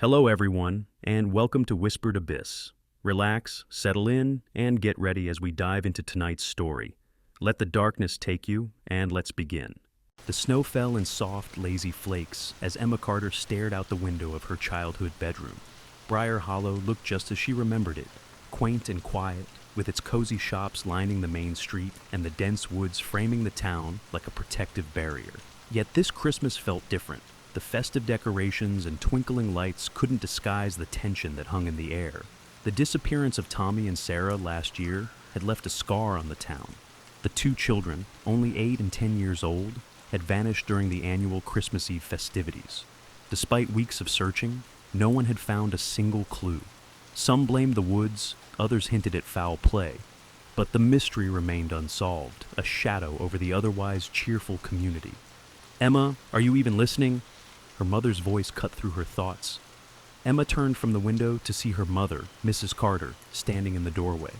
Hello, everyone, and welcome to Whispered Abyss. Relax, settle in, and get ready as we dive into tonight's story. Let the darkness take you, and let's begin. The snow fell in soft, lazy flakes as Emma Carter stared out the window of her childhood bedroom. Briar Hollow looked just as she remembered it, quaint and quiet, with its cozy shops lining the main street and the dense woods framing the town like a protective barrier. Yet this Christmas felt different. The festive decorations and twinkling lights couldn't disguise the tension that hung in the air. The disappearance of Tommy and Sarah last year had left a scar on the town. The two children, only 8 and 10 years old, had vanished during the annual Christmas Eve festivities. Despite weeks of searching, no one had found a single clue. Some blamed the woods, others hinted at foul play. But the mystery remained unsolved, a shadow over the otherwise cheerful community. "Emma, are you even listening?" Her mother's voice cut through her thoughts. Emma turned from the window to see her mother, Mrs. Carter, standing in the doorway.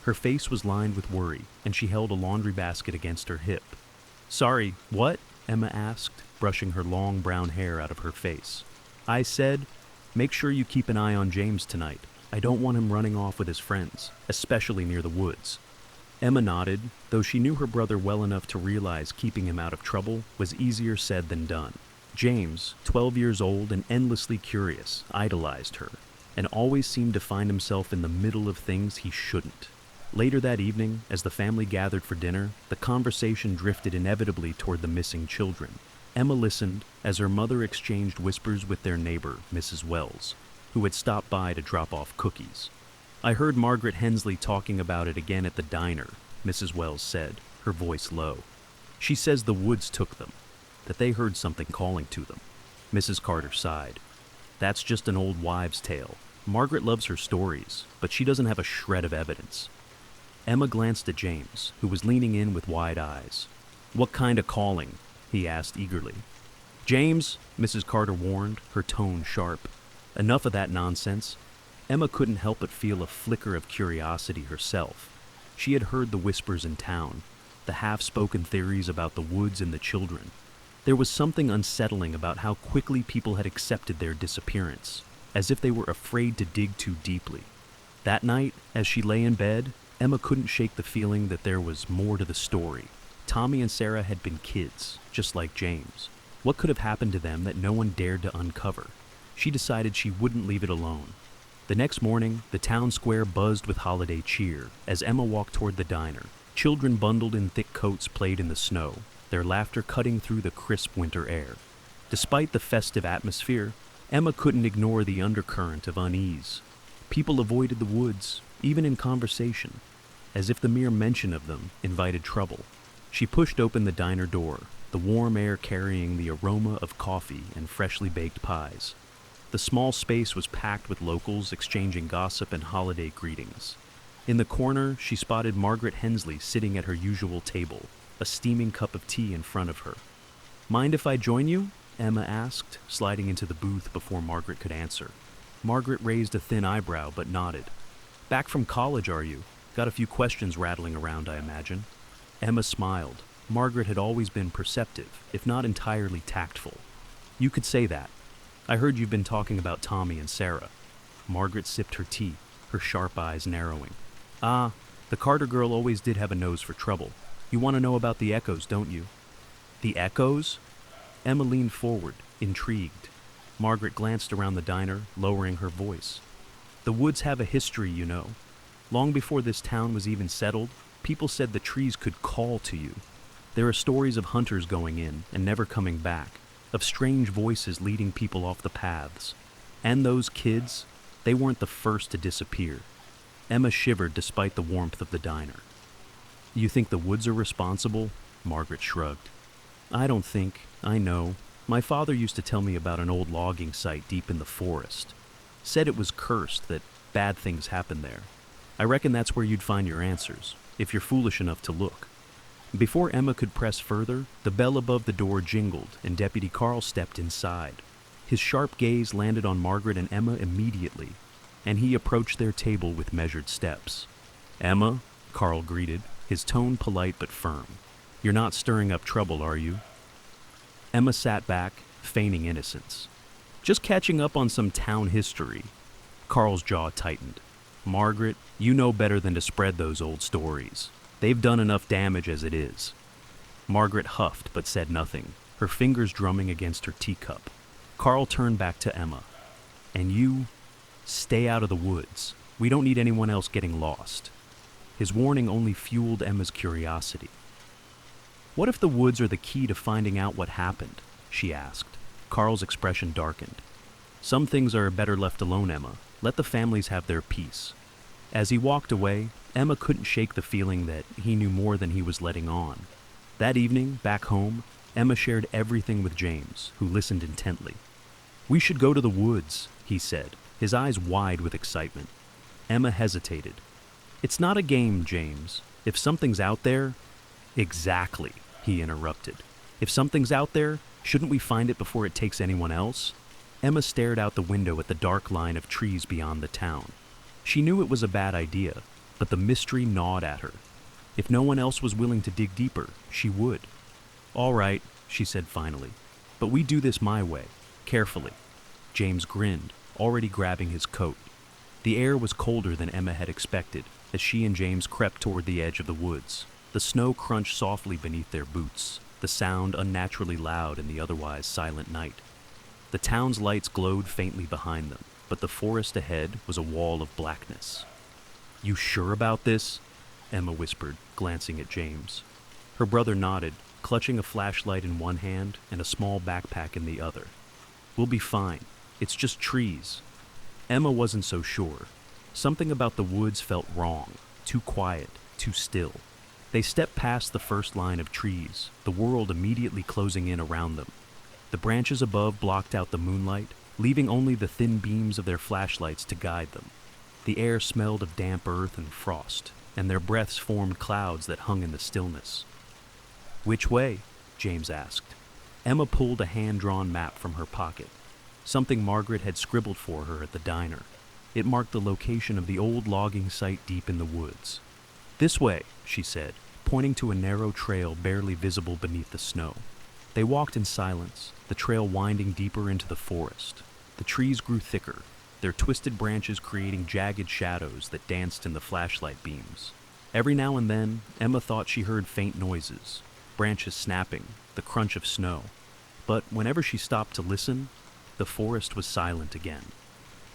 Her face was lined with worry, and she held a laundry basket against her hip. "Sorry, what?" Emma asked, brushing her long brown hair out of her face. "I said, make sure you keep an eye on James tonight. I don't want him running off with his friends, especially near the woods." Emma nodded, though she knew her brother well enough to realize keeping him out of trouble was easier said than done. James, 12 years old and endlessly curious, idolized her, and always seemed to find himself in the middle of things he shouldn't. Later that evening, as the family gathered for dinner, the conversation drifted inevitably toward the missing children. Emma listened as her mother exchanged whispers with their neighbor, Mrs. Wells, who had stopped by to drop off cookies. "I heard Margaret Hensley talking about it again at the diner," Mrs. Wells said, her voice low. "She says the woods took them, that they heard something calling to them." Mrs. Carter sighed. "That's just an old wives' tale. Margaret loves her stories, but she doesn't have a shred of evidence." Emma glanced at James, who was leaning in with wide eyes. "What kind of calling?" he asked eagerly. "James," Mrs. Carter warned, her tone sharp. "Enough of that nonsense." Emma couldn't help but feel a flicker of curiosity herself. She had heard the whispers in town, the half-spoken theories about the woods and the children. There was something unsettling about how quickly people had accepted their disappearance, as if they were afraid to dig too deeply. That night, as she lay in bed, Emma couldn't shake the feeling that there was more to the story. Tommy and Sarah had been kids, just like James. What could have happened to them that no one dared to uncover? She decided she wouldn't leave it alone. The next morning, the town square buzzed with holiday cheer as Emma walked toward the diner. Children bundled in thick coats played in the snow, their laughter cutting through the crisp winter air. Despite the festive atmosphere, Emma couldn't ignore the undercurrent of unease. People avoided the woods, even in conversation, as if the mere mention of them invited trouble. She pushed open the diner door, the warm air carrying the aroma of coffee and freshly baked pies. The small space was packed with locals exchanging gossip and holiday greetings. In the corner, she spotted Margaret Hensley sitting at her usual table, a steaming cup of tea in front of her. "Mind if I join you?" Emma asked, sliding into the booth before Margaret could answer. Margaret raised a thin eyebrow but nodded. "Back from college, are you? Got a few questions rattling around, I imagine." Emma smiled. Margaret had always been perceptive, if not entirely tactful. "You could say that. I heard you've been talking about Tommy and Sarah." Margaret sipped her tea, her sharp eyes narrowing. "Ah, the Carter girl always did have a nose for trouble. You want to know about the Echoes, don't you?" "The Echoes?" Emma leaned forward, intrigued. Margaret glanced around the diner, lowering her voice. "The woods have a history, you know. Long before this town was even settled, people said the trees could call to you. There are stories of hunters going in and never coming back, of strange voices leading people off the paths. And those kids, they weren't the first to disappear." Emma shivered despite the warmth of the diner. "You think the woods are responsible?" Margaret shrugged. "I don't think. I know. My father used to tell me about an old logging site deep in the forest. Said it was cursed, that bad things happened there. I reckon that's where you'd find your answers, if you're foolish enough to look." Before Emma could press further, the bell above the door jingled and Deputy Carl stepped inside. His sharp gaze landed on Margaret and Emma immediately, and he approached their table with measured steps. "Emma," Carl greeted, his tone polite but firm. "You're not stirring up trouble, are you?" Emma sat back, feigning innocence. Just catching up on some town history. Carl's jaw tightened. Margaret, you know better than to spread those old stories. They've done enough damage as it is. Margaret huffed but said nothing, her fingers drumming against her teacup. Carl turned back to Emma. And you, stay out of the woods. We don't need anyone else getting lost. His warning only fueled Emma's curiosity. What if the woods are the key to finding out what happened? She asked. Carl's expression darkened. Some things are better left alone, Emma. Let the families have their peace. As he walked away, Emma couldn't shake the feeling that he knew more than he was letting on. That evening, back home, Emma shared everything with James, who listened intently. We should go to the woods, he said, his eyes wide with excitement. Emma hesitated. It's not a game, James. If something's out there... Exactly, he interrupted. If something's out there, shouldn't we find it before it takes anyone else? Emma stared out the window at the dark line of trees beyond the town. She knew it was a bad idea, but the mystery gnawed at her. If no one else was willing to dig deeper, she would. All right, she said finally, but we do this my way, carefully. James grinned, already grabbing his coat. The air was colder than Emma had expected as she and James crept toward the edge of the woods. The snow crunched softly beneath their boots, the sound unnaturally loud in the otherwise silent night. The town's lights glowed faintly behind them, but the forest ahead was a wall of blackness. You sure about this? Emma whispered, glancing at James. Her brother nodded, clutching a flashlight in one hand and a small backpack in the other. We'll be fine. It's just trees. Emma wasn't so sure. Something about the woods felt wrong, too quiet, too still. They stepped past the first line of trees, the world immediately closing in around them. The branches above blocked out the moonlight, leaving only the thin beams of their flashlights to guide them. The air smelled of damp earth and frost, and their breaths formed clouds that hung in the stillness. Which way? James asked. Emma pulled a hand-drawn map from her pocket, something Margaret had scribbled for her at the diner. It marked the location of the old logging site deep in the woods. This way, she said, pointing to a narrow trail barely visible beneath the snow. They walked in silence, the trail winding deeper into the forest. The trees grew thicker, their twisted branches creating jagged shadows that danced in the flashlight beams. Every now and then, Emma thought she heard faint noises, branches snapping, the crunch of snow. But whenever she stopped to listen, the forest was silent again.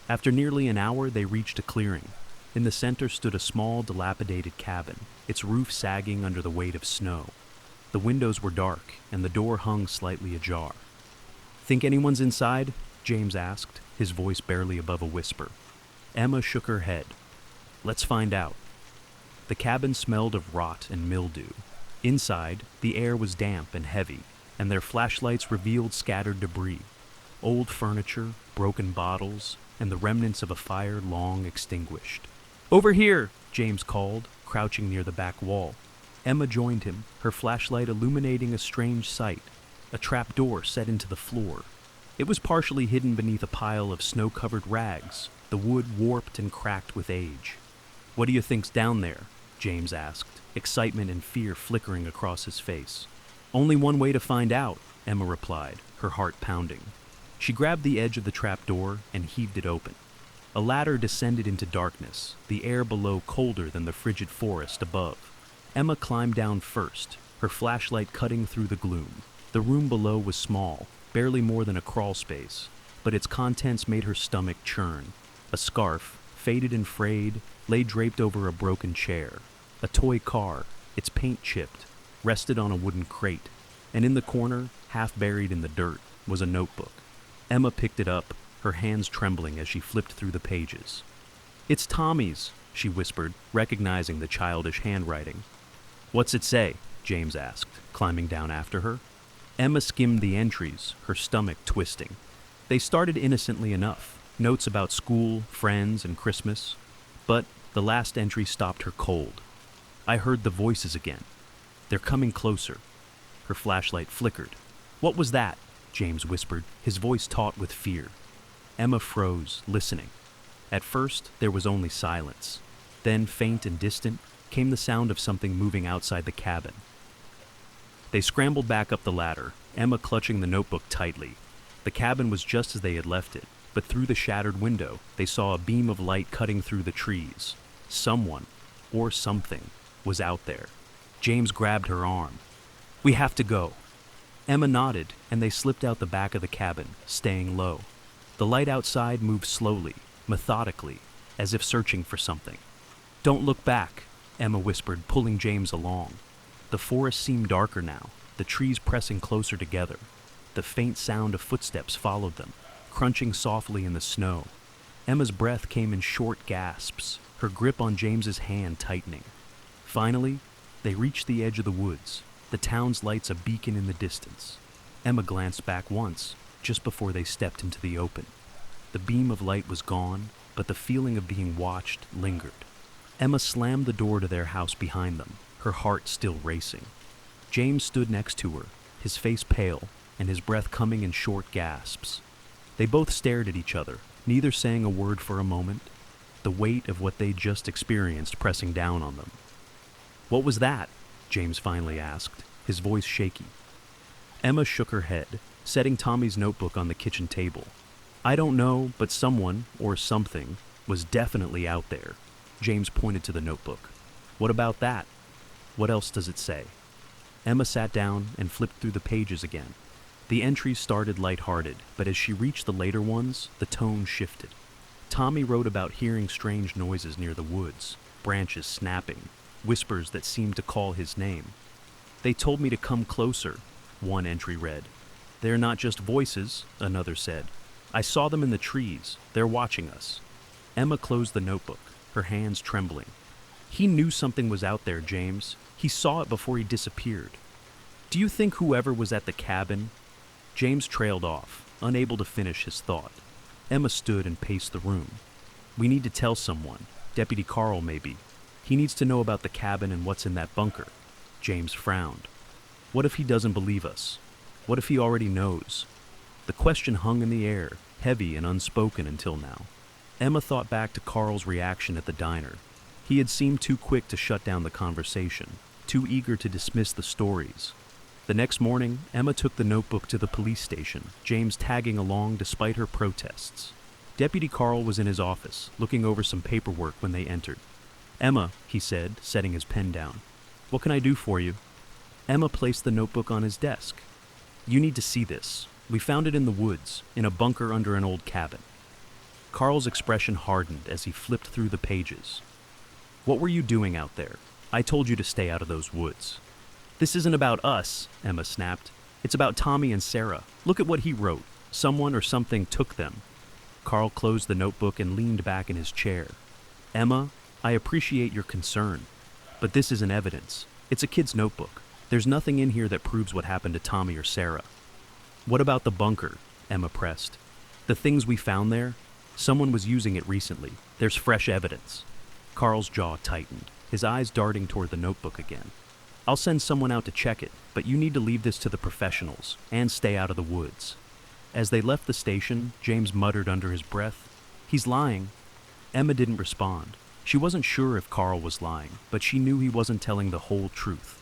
After nearly an hour, they reached a clearing. In the center stood a small, dilapidated cabin, its roof sagging under the weight of snow. The windows were dark, and the door hung slightly ajar. Think anyone's inside? James asked, his voice barely above a whisper. Emma shook her head. Let's find out. The cabin smelled of rot and mildew. Inside, the air was damp and heavy, and their flashlights revealed scattered debris. Old furniture, broken bottles, and the remnants of a fire long extinguished. Over here, James called, crouching near the back wall. Emma joined him, her flashlight illuminating a strange sight, a trap door set into the floor. It was partially hidden beneath a pile of snow-covered rags, the wood warped and cracked with age. What do you think's down there? James asked, excitement and fear flickering across his face. Only one way to find out, Emma replied, her heart pounding. She grabbed the edge of the trap door and heaved it open. A ladder descended into darkness, the air below colder than the frigid forest above. Emma climbed down first, her flashlight cutting through the gloom. The room below was small, barely more than a crawl space, but its contents made her stomach churn. A scarf, faded and frayed, lay draped over a broken chair. A toy car, its paint chipped, rested on a wooden crate, and in the corner, half buried in the dirt, was a notebook. Emma picked it up, her hands trembling as she flipped through the pages. It's Tommy's, she whispered, recognizing the childish handwriting. What's it say? James asked, climbing down after her. Emma skimmed the entries, her stomach twisting. They started innocently enough, notes about school, friends, and Christmas. But the last entry stopped her cold. I heard the voices again. They're coming closer. Her flashlight flickered. What was that? James whispered, his voice taut with fear. Emma froze, listening. At first, there was only silence. Then, faint and distant, came the sound of something moving outside the cabin. They scrambled back up the ladder, Emma clutching the notebook tightly. The cabin was just as they had left it, but through the shattered window, they saw a beam of light cutting through the trees. Someone, or something, was out there. James grabbed her arm. "We have to go." Emma nodded, and they slipped out the back of the cabin, staying low. The light outside moved slowly, methodically, as if searching for something. "Don't look back," Emma whispered, pulling James along. The forest seemed darker now, the trees pressing closer together. The faint sound of footsteps followed them, crunching softly in the snow. Emma's breath came in short gasps, her grip on James's hand tightening. Finally, they reached the edge of the woods, the town's lights a beacon in the distance. Emma glanced back once, just before they stepped into the open. The beam of light was gone, but the feeling of being watched lingered. Emma slammed the door to their house behind them, her heart still racing. James stood next to her, his face pale, and his breath coming in short gasps. They both stared at each other, neither saying a word for a moment, the weight of what they'd just experienced pressing down on them. "What was that?" James finally asked, his voice shaky. Emma shook her head, setting Tommy's notebook on the kitchen table. "I don't know, but someone, or something, was definitely out there." James pointed to the notebook. "What about that? What else does it say?" Emma sat down and flipped through the pages again. The entries started lighthearted, but as she reached the later ones, the tone shifted. Tommy wrote about hearing strange noises near the woods, branches snapping, whispers that seemed to call his name. "They told me to come closer," one entry read. "They're not just voices," another said. "I saw them in the trees. They're watching us." Emma closed the notebook, her hands trembling. "He knew something was out there, James. He saw it before he disappeared. Do you think whoever was at the cabin—" James trailed off, unable to finish his thought. Emma stood and paced the room. "We need to tell someone. Deputy Carl, maybe. He needs to know about the cabin and what's in that bunker." James frowned. "What if he doesn't believe us? What if he already knows?" The question hung in the air, heavy and unspoken until now. Emma thought back to Carl's reaction at the diner. He had seemed too quick to shut down the conversation, too eager to dismiss the stories. The next morning, Emma took the notebook to the police station, James tagging along despite her protests. Deputy Carl was in his office, looking over some paperwork when they entered. "Emma," he said, setting his pen down. "What can I do for you?" Emma placed the notebook on his desk. "You need to see this. We found it in the woods, in a bunker under an old cabin." Carl's expression hardened as he flipped through the pages. "What were you doing out there? I told you to stay out of those woods." "This isn't about us," Emma snapped. "It's about Tommy and Sarah. Look at what he wrote. Someone or something took them." Carl closed the notebook and leaned back in his chair. "Emma, I appreciate your concern, but this isn't evidence. It's a kid's notebook. There's nothing in here that proves what happened to Tommy or Sarah." "What about the bunker?" Emma pressed. "The things we found there? Someone was using it recently. There's fresh evidence." Carl's jaw tightened, his eyes darting toward the notebook again. "I'll send someone out to check it, but you need to leave this to the professionals and stay out of the woods." As they left the station, James muttered under his breath, "He's lying." Emma didn't respond. She wasn't sure if Carl was lying, but she knew he wasn't telling the whole truth.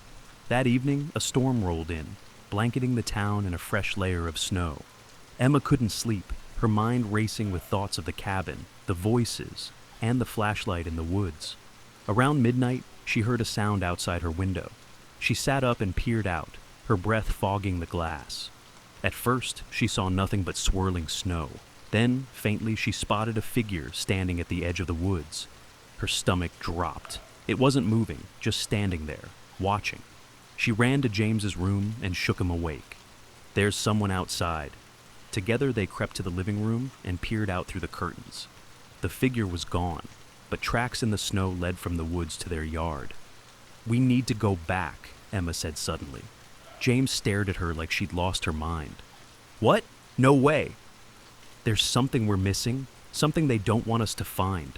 That evening, a storm rolled in, blanketing the town in a fresh layer of snow. Emma couldn't sleep, her mind racing with thoughts of the cabin, the voices, and the flashlight in the woods. Around midnight, she heard a sound outside her window. She sat up and peered out, her breath fogging the glass. At first, she saw nothing but swirling snow. Then, faintly, she spotted a figure standing at the edge of the woods. Her stomach dropped. It wasn't moving, just standing there, watching. She ran to James's room and shook him awake. "There's someone outside." Together, they crept to the living room and peered out through the curtains. The figure was gone, but tracks in the snow led from the woods to their yard. "We need to go back," Emma said suddenly. James stared at her like she'd lost her mind. "What? No way." "There's something we're missing, something they don't want us to find."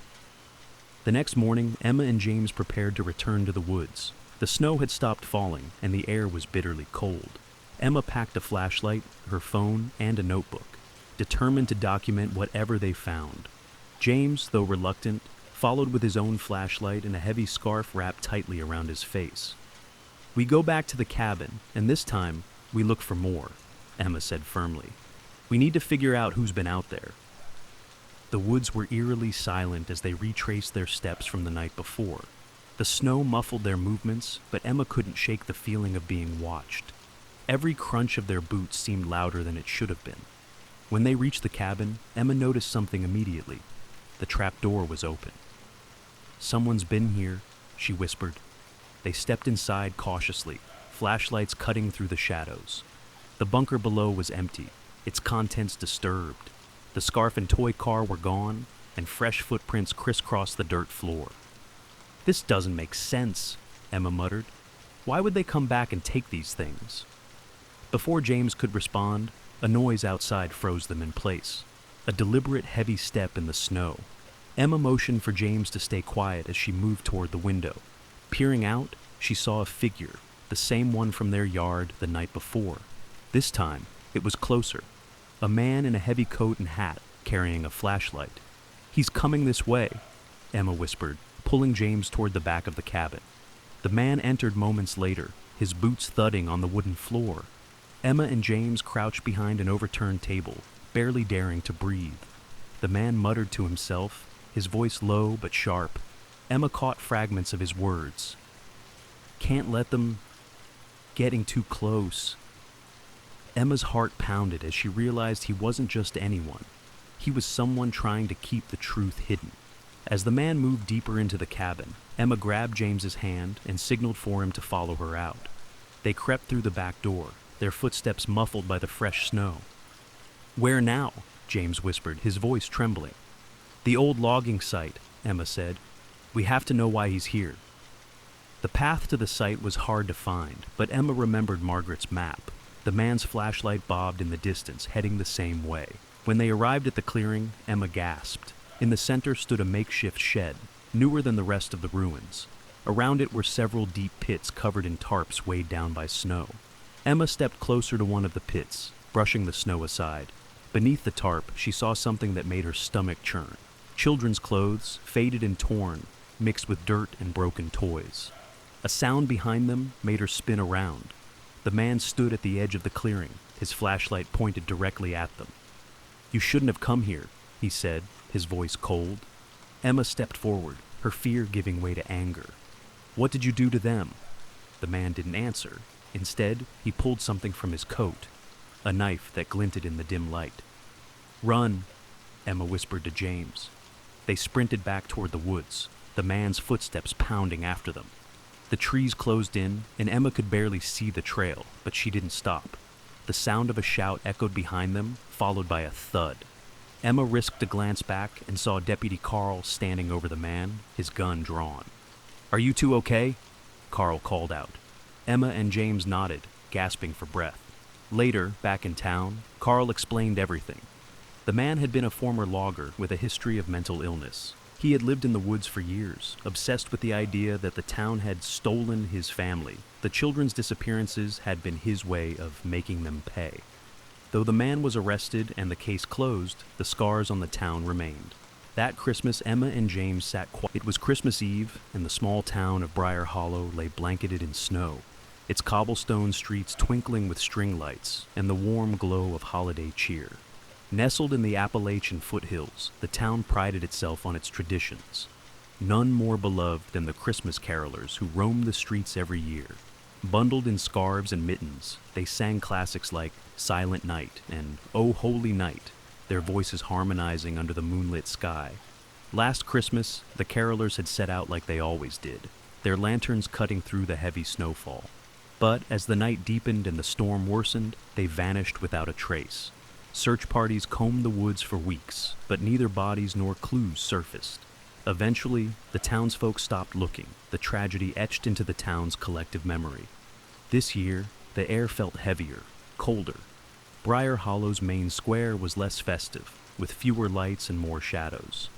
The next morning, Emma and James prepared to return to the woods. The snow had stopped falling, and the air was bitterly cold. Emma packed a flashlight, her phone, and a notebook, determined to document whatever they found. James, though reluctant, followed with his own flashlight and a heavy scarf wrapped tightly around his face. "We go back to the cabin, and this time, we look for more," Emma said firmly. We need to figure out who's been out there." The woods were eerily silent as they retraced their steps from the night before. The snow muffled their movements, but Emma couldn't shake the feeling of being watched. Every crunch of their boots seemed louder than it should have been. When they reached the cabin, Emma noticed something immediately. The trap door was open. "Someone's been here," she whispered. They stepped inside cautiously, flashlights cutting through the shadows. The bunker below was empty, its contents disturbed. The scarf and toy car were gone, and fresh footprints crisscrossed the dirt floor. "This doesn't make sense," Emma muttered. "Why would they come back and take these things?" Before James could respond, a noise outside froze them in place. A deliberate heavy step in the snow. Emma motioned for James to stay quiet as she moved toward the window. Peering out, she saw a figure, the same one from their yard the night before. This time, it was closer. A man in a heavy coat and hat, carrying a flashlight. "He's coming this way," Emma whispered, pulling James toward the back of the cabin. The man entered moments later, his boots thudding on the wooden floor. Emma and James crouched behind an overturned table, barely daring to breathe. The man muttered to himself, his voice low but sharp. Emma caught fragments of his words. "Can't let them... getting too close." Emma's heart pounded as she realized he wasn't just anyone. He was someone trying to keep the truth hidden. As the man moved deeper into the cabin, Emma grabbed James's hand and signaled for him to follow her out. They crept through the back door, their footsteps muffled by the fresh snow. "Where now?" James whispered, his voice trembling. "The old logging site," Emma said. "We have to know why he's here." The path to the site was hard to find, but Emma remembered Margaret's map. The man's flashlight bobbed in the distance, heading the same way. When they arrived at the clearing, Emma gasped. In the center stood a makeshift shed, newer than the rest of the ruins. Around it were several deep pits covered in tarps weighed down by snow. Emma stepped closer to one of the pits, brushing the snow aside. Beneath the tarp, she saw something that made her stomach churn. Children's clothes, faded and torn, mixed with dirt and broken toys. A sound behind them made her spin around. The man stood at the edge of the clearing, his flashlight pointed directly at them. "You shouldn't have come here," he said, his voice cold. Emma stepped forward, her fear giving way to anger. "What did you do to them?" The man didn't answer. Instead, he pulled something from his coat, a knife that glinted in the dim light. "Run," Emma whispered to James. They sprinted back toward the woods, the man's footsteps pounding after them. The trees closed in, and Emma could barely see the trail, but she didn't stop. The sound of a shout echoed behind them, followed by a thud. Emma risked a glance back and saw Deputy Carl standing over the man, his gun drawn. "Are you two okay?" Carl called out. Emma and James nodded, gasping for breath. Later, back in town, Carl explained everything. The man had been a former logger with a history of mental illness. He had lived in the woods for years, obsessed with the idea that the town had stolen his family. The children's disappearances had been his way of making them pay. Though the man was arrested and the case closed, the scars on the town remained. That Christmas, Emma and James sat quiet. It was Christmas Eve, and the small town of Briar Hollow lay blanketed in snow, its cobblestone streets twinkling with string lights and the warm glow of holiday cheer. Nestled in the Appalachian foothills, the town prided itself on its traditions. None more beloved than the Christmas carolers who roamed the streets every year. Bundled in scarves and mittens, they sang classics like Silent Night and Oh Holy Night, their voices harmonizing under the moonlit sky. Last Christmas, the carolers had set out like they always did, their lanterns cutting through the heavy snowfall. But as the night deepened and the storm worsened, they vanished without a trace. Search parties combed the woods for weeks, but neither bodies nor clues surfaced. Eventually, the townsfolk stopped looking, the tragedy etched into the town's collective memory. This year, the air felt heavier, colder. Briar Hollow's main square was less festive, with fewer lights and more shadows.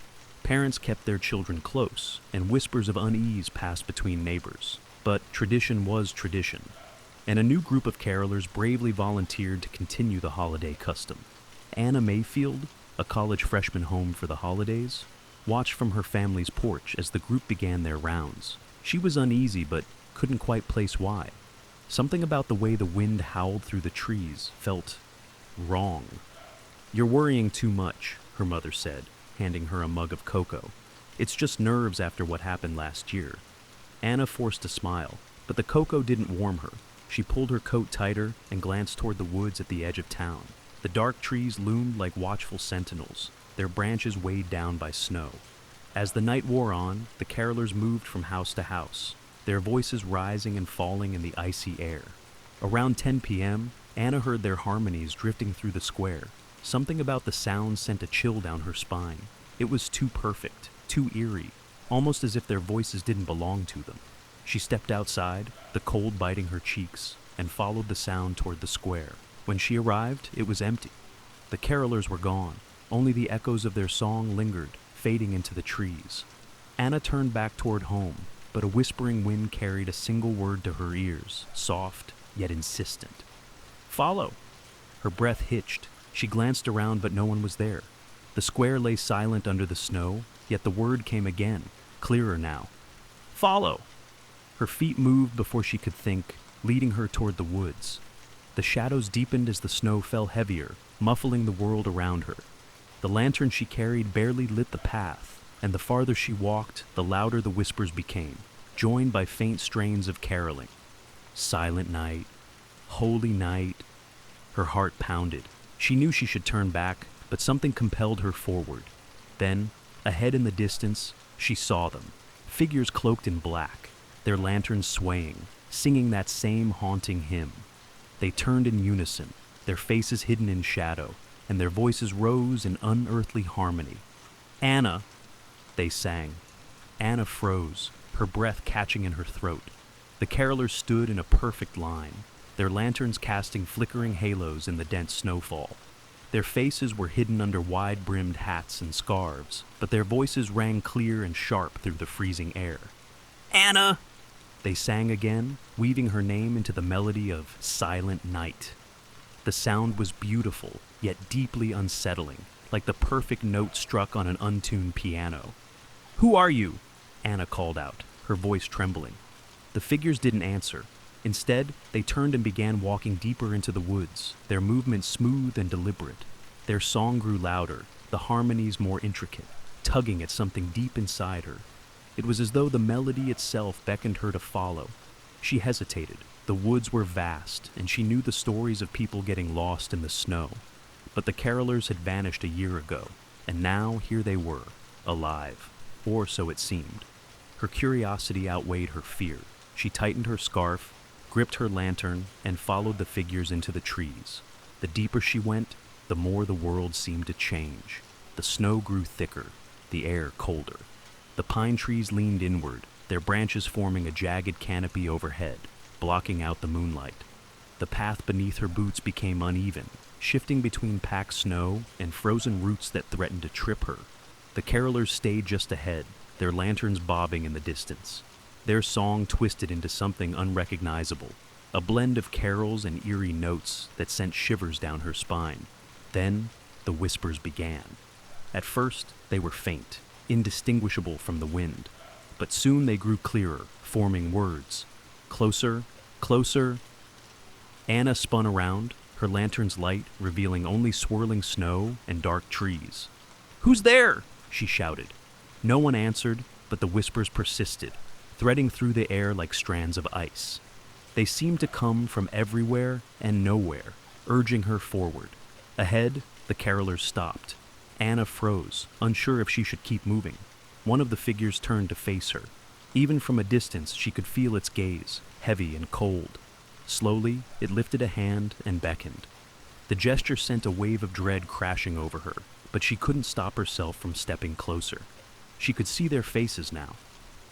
Parents kept their children close, and whispers of unease passed between neighbors. But tradition was tradition, and a new group of carolers bravely volunteered to continue the holiday custom. Anna Mayfield, a college freshman home for the holidays, watched from her family's porch as the group began their rounds. She was uneasy but couldn't quite place why. Something about the way the wind howled through the trees felt wrong. "You're worrying too much," her mother said, handing her a mug of cocoa. "It's just nerves after what happened last year." Anna forced a smile, but the cocoa didn't warm her. She pulled her coat tighter and glanced toward the woods at the edge of town. The dark trees loomed like watchful sentinels, their branches weighed down by snow. As the night wore on, the carolers moved from house to house, their voices rising and falling in the icy air. Around 10 p.m., Anna heard their harmonies drifting through the square. Something about the sound sent a chill down her spine. It was too perfect, too eerie, almost as if their voices didn't belong to them. She stepped outside, the cold biting her cheeks, and followed the sound toward the square. When she arrived, it was empty. The carolers were gone. Only the echoes of their song lingered, fading into the trees. Anna turned back toward home, but a whispering wind carried a single word to her ears, soft yet insistent. "Follow." Her breath hitched. She glanced around, but no one was there. The square lay silent under the snow, yet the word came again, clearer now. "Follow." Her feet moved before she could think, leading her toward the woods. The shadows deepened as the snow fell heavier, muffling the world around her. The lantern she carried barely lit the path, and the farther she walked, the louder the whispers became, joined by faint strains of caroling. Silent night, holy night. Her heart pounded. She knew she should turn back, but something compelled her forward. Then, ahead in the distance, she saw them, figures cloaked in black, their lanterns swaying, singing that same haunting hymn. They turned in unison, their faces hidden in shadow, and their voices rose in unearthly harmony. "Anna," they sang. Anna froze, her breath catching in her throat. The carolers stood in a perfect line, their lanterns casting flickering halos in the dense snowfall. Their faces were hidden under wide-brimmed hats and scarves, but their voices rang clear and sharp through the freezing air. "Anna!" they sang again, weaving her name into the melody of Silent Night. The sound was beautiful, yet deeply unsettling, like the perfect note struck on an untuned piano. "Who are you?" Anna called out, her voice trembling. The figures didn't answer. Instead, they turned and began walking deeper into the woods, their movements smooth and deliberate. Their song grew louder, the harmonies more intricate, tugging at something deep inside her. It was as though the melody itself beckoned her to follow. She hesitated. The woods were vast, and she knew the stories of people getting lost in the snow. But the carolers had vanished a year ago, and now here they were, alive, or so it seemed. Her curiosity outweighed her fear. She tightened her scarf, gripped her lantern, and followed the figures into the trees. The deeper she went, the more the world seemed to change. The snow grew thicker, the air colder. The pine trees leaned inward, their branches forming a jagged canopy overhead, blocking out the moonlight. The path beneath her boots became uneven, shifting between packed snow and frozen roots that threatened to trip her. The carolers stayed just ahead, their lanterns bobbing in the distance. Their song twisted into something unrecognizable, a blend of carols and eerie notes that sent shivers down her spine. Then, the whispers began. At first, they were faint, indistinguishable from the wind, but soon they grew clearer, forming words. Closer, closer. Anna spun around, her lantern's light revealing only swirling snow and dark trees. "Who's there?" she shouted. No one answered, but the whispers persisted, threading through the air like strands of ice. They seemed to come from everywhere and nowhere, urging her forward. Ahead, the carolers stopped. Anna froze, unsure if she should keep moving. One of the figures turned to face her. Even from a distance, she could feel its gaze, heavy and cold. Slowly, it lifted a hand and beckoned. The gesture sent a wave of dread crashing over her, but she couldn't stop herself from stepping closer. She could see their faces now.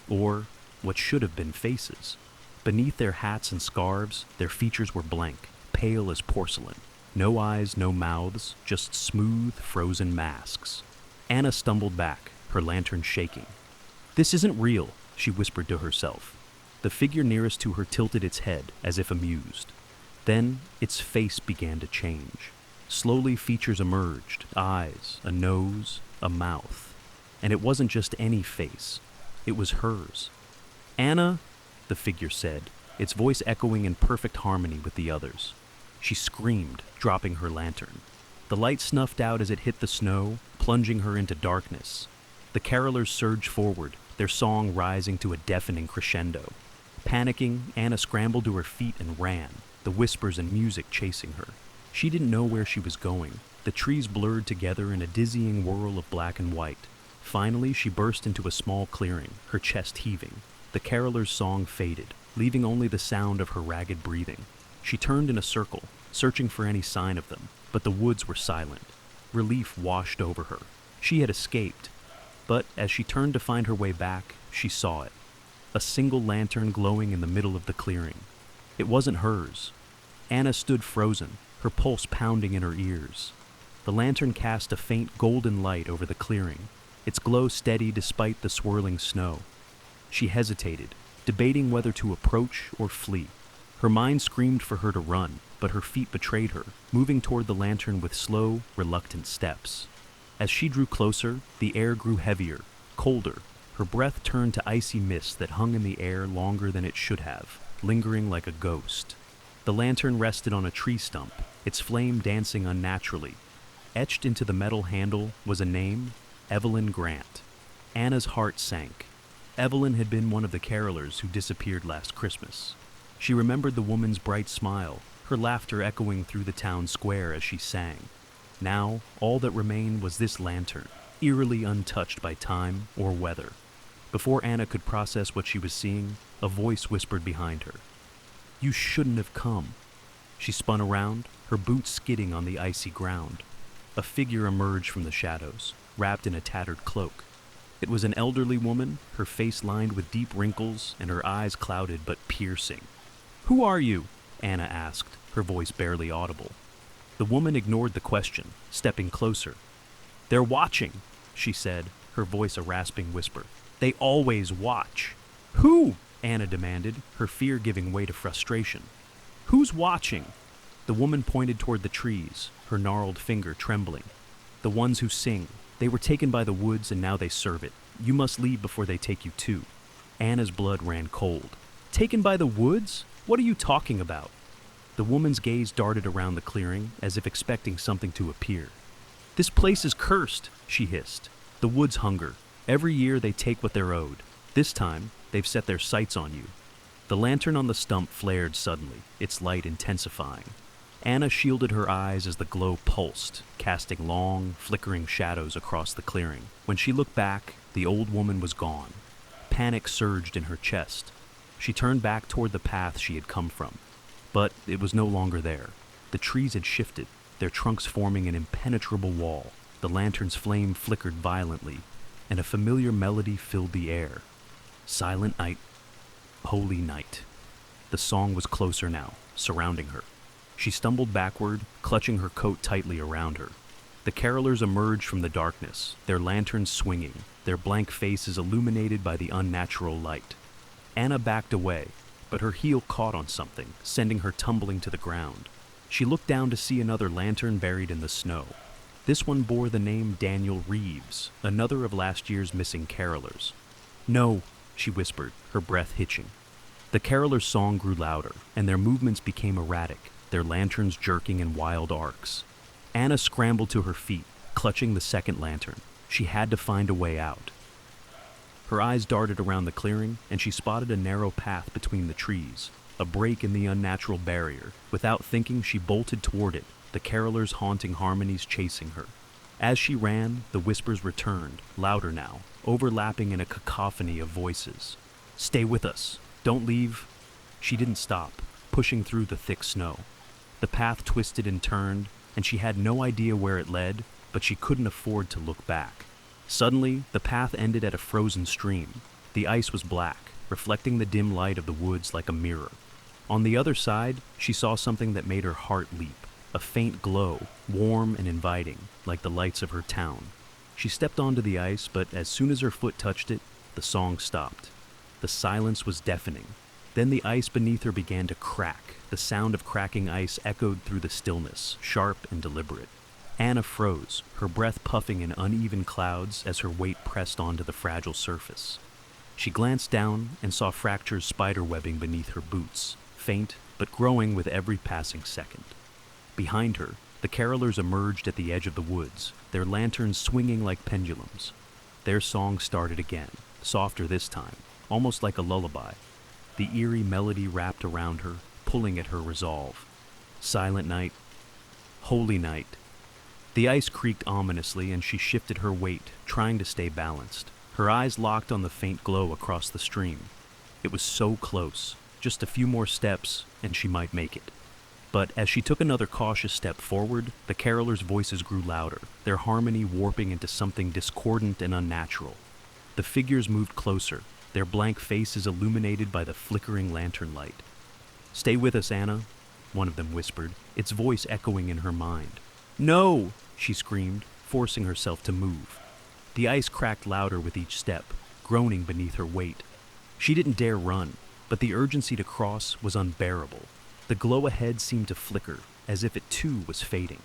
Or what should have been faces. Beneath their hats and scarves, their features were blank, pale as porcelain. No eyes, no mouths, just smooth, frozen masks. Anna stumbled back, her lantern shaking. "This isn't real," she whispered to herself. The figure nearest to her tilted its head, as if amused. Then, its face began to change. Slowly, features emerged, eyes, a nose, a mouth. And it wasn't just any face. It was hers. "Anna," the figure said, its voice echoing in perfect harmony with the others. She screamed, dropping her lantern. The light snuffed out as it hit the snow, plunging her into darkness. The carolers surged forward, their song rising to a deafening crescendo. Panicking, Anna scrambled to her feet and ran, the whispers and music chasing her. She didn't know where she was going. The trees blurred together in a dizzying whirl of black and white. Finally, she burst into a small clearing, her chest heaving. The carolers' song faded, leaving only the sound of her ragged breathing. She turned in a circle, searching for any sign of them, but the woods were silent. Relief washed over her. She had escaped. But as she turned to find her way back, she saw it. A single lantern glowing in the middle of the clearing. It wasn't hers. Anna stood frozen, her pulse pounding in her ears. The lantern cast a faint golden light over the clearing, its glow steady despite the swirling snow. She hesitated, debating whether to approach or flee. Her mind screamed for her to run, but her feet betrayed her, moving toward the lantern with slow, reluctant steps. As she drew closer, the air grew heavier, colder. Her breath turned to icy mist that hung in the air longer than it should have, lingering like a ghost. The lantern rested on a tree stump, its flame dancing unnaturally. Etched into the metal handle was a name, Evelyn Grant. Anna's heart sank. Evelyn had been one of the carolers who disappeared last Christmas. She remembered the woman's bright smile, her laughter echoing through the town square as she sang. Now, all that remained was this lantern, eerily untouched by time or weather. Before Anna could process what she was seeing, a voice whispered behind her. "You shouldn't have come." She spun around, her boots skidding on the icy ground. A figure emerged from the shadows, wrapped in a tattered cloak. It was an elderly woman, her face lined with deep wrinkles and her eyes clouded but piercing. "Who are you?" Anna asked, her voice barely audible. The woman ignored the question, stepping closer. "They're watching," she said, her voice a rasping whisper. "They always watch." "Who?" Anna demanded, her fear giving way to frustration. "Who's watching?" The woman pointed toward the trees, her gnarled finger trembling. "The ones who sing. They were taken by the woods and now they serve it. You must leave before they take you too." Anna's blood ran cold. "Taken by the woods? What are you talking about?" The woman's gaze darted around the clearing, as if expecting something to appear. "This place is cursed," she hissed. "The woods hunger. Every year they take what they're owed. This time, they've set their sights on you." The lantern on the stump flared suddenly, its light intensifying. Anna shielded her eyes as the glow pulsed, casting long, flickering shadows across the clearing. When she looked back, the old woman was gone. Panic surged in her chest. She turned back toward the path she had come from. But it was no longer there. The trees had shifted, their trunks forming an impenetrable wall. The lantern's flame flickered violently, and a familiar melody filled the air. "Silent night, holy night." The song was closer now, surrounding her. She stumbled backward, clutching her coat tightly around her. The carolers emerged from the darkness, their lanterns swinging, their blank faces illuminated by the unnatural light. Anna backed away, but her heel caught on something, sending her tumbling to the ground. She looked down to see another lantern buried in the snow. This one bore the name Daniel Reeves, another of last year's missing carolers. "No," she whispered, her breath hitching. The carolers' song grew louder, and their movements became erratic, their lanterns jerking in wild arcs. Anna scrambled to her feet, clutching the second lantern. She had to find a way out. Her eyes darted around the clearing, and she spotted a narrow path between the trees, a break in the unnatural barrier. Without thinking, she bolted toward it, the carolers' haunting harmonies chasing her. As she ran, the whispers returned, louder now, overlapping in a cacophony of voices. "Stay with us. Don't leave." She didn't stop, pushing through the thick snow. The path twisted and turned, and she had no idea where it led, but she couldn't afford to look back. Suddenly, the path ended at a frozen stream. The ice was black, reflecting the dim light of the woods like a mirror. On the other side, she saw something that made her heart leap, a faint glow, warm and inviting, like the lights of her town. She stepped onto the ice, but as soon as her foot touched it, the song stopped. The silence was deafening. Then the ice beneath her began to crack. The sound of cracking ice echoed through the stillness, sharp and deliberate. Anna froze, her breath puffing in uneven clouds as her weight pressed onto the fragile surface. She glanced down and saw fractured spiderwebbing beneath her boots, faint but growing with every passing second. Behind her, The carolers emerged at the edge of the woods, their lanterns swinging like pendulums. Their song started again, softer this time, almost like a lullaby. The eerie melody wrapped around her, pulling at her resolve. Silent night, holy night. The ice creaked ominously and she shifted her weight, trying to stay balanced. Her eyes locked on the faint glow across the stream. It was so close, just a few more steps and she might make it. But as she took another cautious step forward, the carolers' voices grew louder, their harmony warping into something discordant and unnatural. The figures moved closer, their blank faces illuminated by the flickering lantern light. "Stay with us, Anna," one of them whispered, its voice echoing in her mind. "No!" she screamed, forcing herself to move. The ice cracked louder with each step, groaning beneath her weight. She didn't dare run, but the urgency to cross was unbearable. The glow ahead seemed to flicker, as if it too was fading.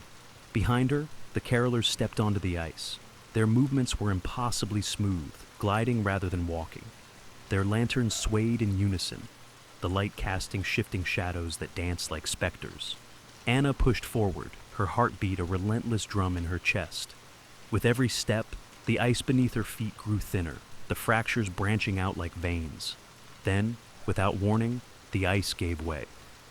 Behind her, the carolers stepped onto the ice. Their movements were impossibly smooth, gliding rather than walking. Their lanterns swayed in unison, the light casting shifting shadows that danced like specters. Anna pushed forward, her heartbeat a relentless drum in her chest. With every step, the ice beneath her feet grew thinner, the fractures branching out like veins. Then, without warning, the ice gave way.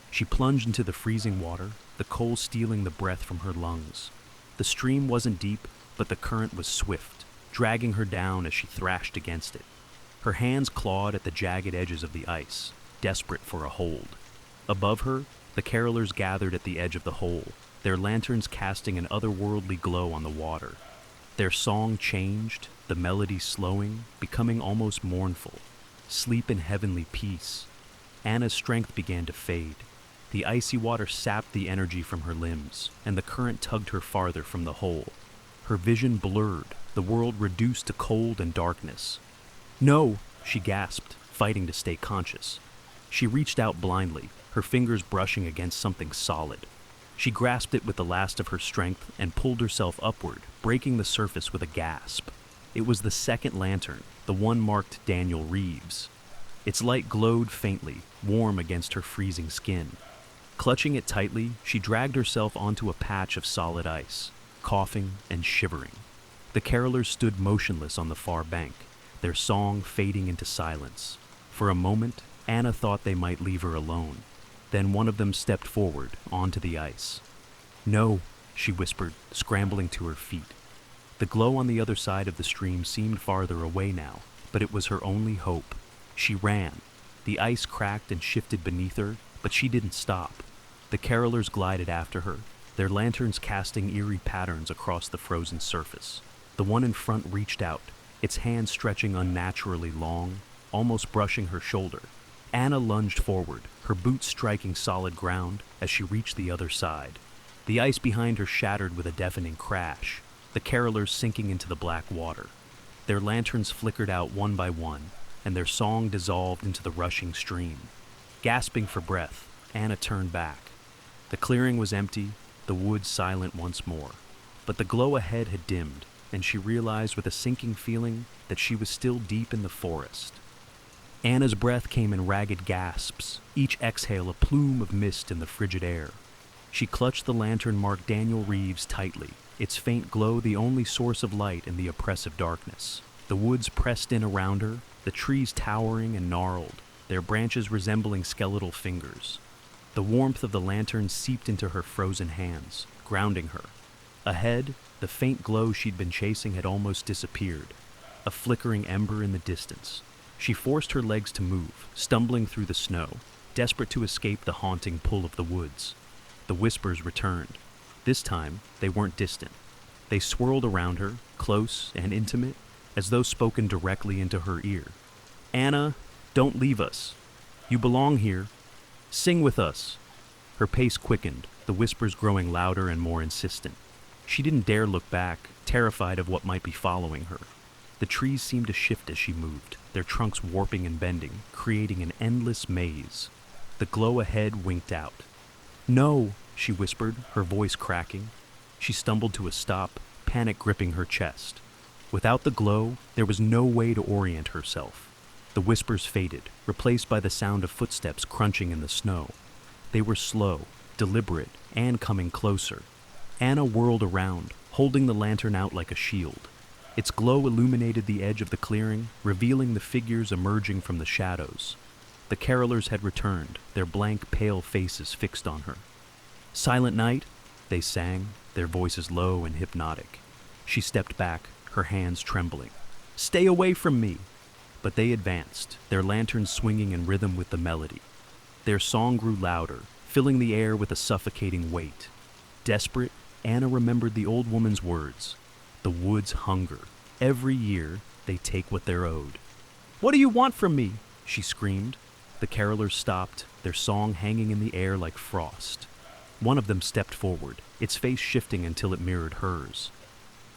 She plunged into the freezing water, the cold stealing the breath from her lungs. The stream wasn't deep, but the current was swift, dragging her down as she thrashed against it. Her hands clawed at the jagged edges of the ice, desperate for a hold. Above her, the carolers gathered at the edge of the hole, their lanterns casting an otherworldly glow on the water. Their song changed, the melody slowing, becoming almost mournful. Sleep in heavenly peace. Anna's strength began to fade. The icy water sapped the energy from her limbs, and the current tugged her farther from the hole. Her vision blurred, the world reduced to cold and darkness. "No!" she gasped, fighting to stay conscious. She reached out blindly, her fingers brushing against something solid. She grasped it with the last of her strength and pulled herself upward, breaking the surface with a gasp. It was the second lantern, the one marked Daniel Reeves. Its light glowed faintly, warm against her freezing skin. Clutching it tightly, she dragged herself onto a patch of solid ice, coughing and shivering. The carolers stood motionless on the far bank, their song fading into silence. For a moment, Anna thought they might leave her alone. Then one of them stepped forward, onto the ice. "No," she whispered, scrambling to her feet. The glow on the other side of the stream seemed farther away now, but it was her only hope. She ran. The ice cracked and shifted beneath her, but she didn't stop. The carolers glided after her, their lanterns casting eerie patterns across the frozen surface. The one in front reached out, its hand stretching unnaturally long, almost brushing her shoulder. Anna lunged forward, her boots striking solid ground as she reached the other side. The ice behind her shattered with a deafening crash, the carolers sinking into the black water. Their lanterns flickered out one by one, and their song dissolved into the rushing stream. Gasping for breath, Anna turned back. The clearing was empty, the woods silent once more. But the glow ahead had dimmed, and she realized with a sinking feeling that she was still deep in the forest. Anna's breath came in ragged gasps, each exhale a plume of mist in the frigid air. She clutched the lantern marked Daniel Reeves tightly, its faint glow the only source of light in the oppressive darkness. The woods pressed in around her, the trees towering and gnarled, their branches resembling skeletal fingers. The warmth of the lantern seeped into her frozen hands, grounding her. Ahead, the faint glow she'd been chasing had almost disappeared, a flickering ember in the distance. She forced her legs to move, stumbling through the snow, desperate to escape the haunting pull of the woods. The whispers returned. This time, they weren't distant. They swirled around her, close and intimate, as though spoken directly into her ear. "Anna, don't leave us. You belong here. Sing with us." Her pace quickened, the whispers growing louder and more insistent. She didn't dare look back, terrified of what might be following her. The trees seemed to shift as she moved, their trunks warping and bending, creating an endless maze. The glow ahead winked out. "No," she whispered, her voice cracking. She stumbled to a stop, panic gripping her chest. Without the glow, there was no way to orient herself. The whispers faded, replaced by the sound of footsteps crunching in the snow. They were slow, deliberate, and coming closer. Anna whirled around, holding the lantern out like a shield. Its glow illuminated the edge of the clearing, revealing the figures emerging from the shadows. The carolers had returned, their blank, pale faces fixed on her. "Silent night," they sang, their voices low and hypnotic. She stepped back, her hands trembling. "Stay away from me!" But they advanced, their lanterns swinging in rhythm with the melody. Their song grew louder, filling the air with a suffocating weight. Desperate, Anna remembered the old woman's words. The woods hunger. Every year, they take what they're owed. "What do you want from me?" she screamed. The carolers stopped, their song hanging in the air like frost. One of them stepped forward, its face shifting until it mirrored hers.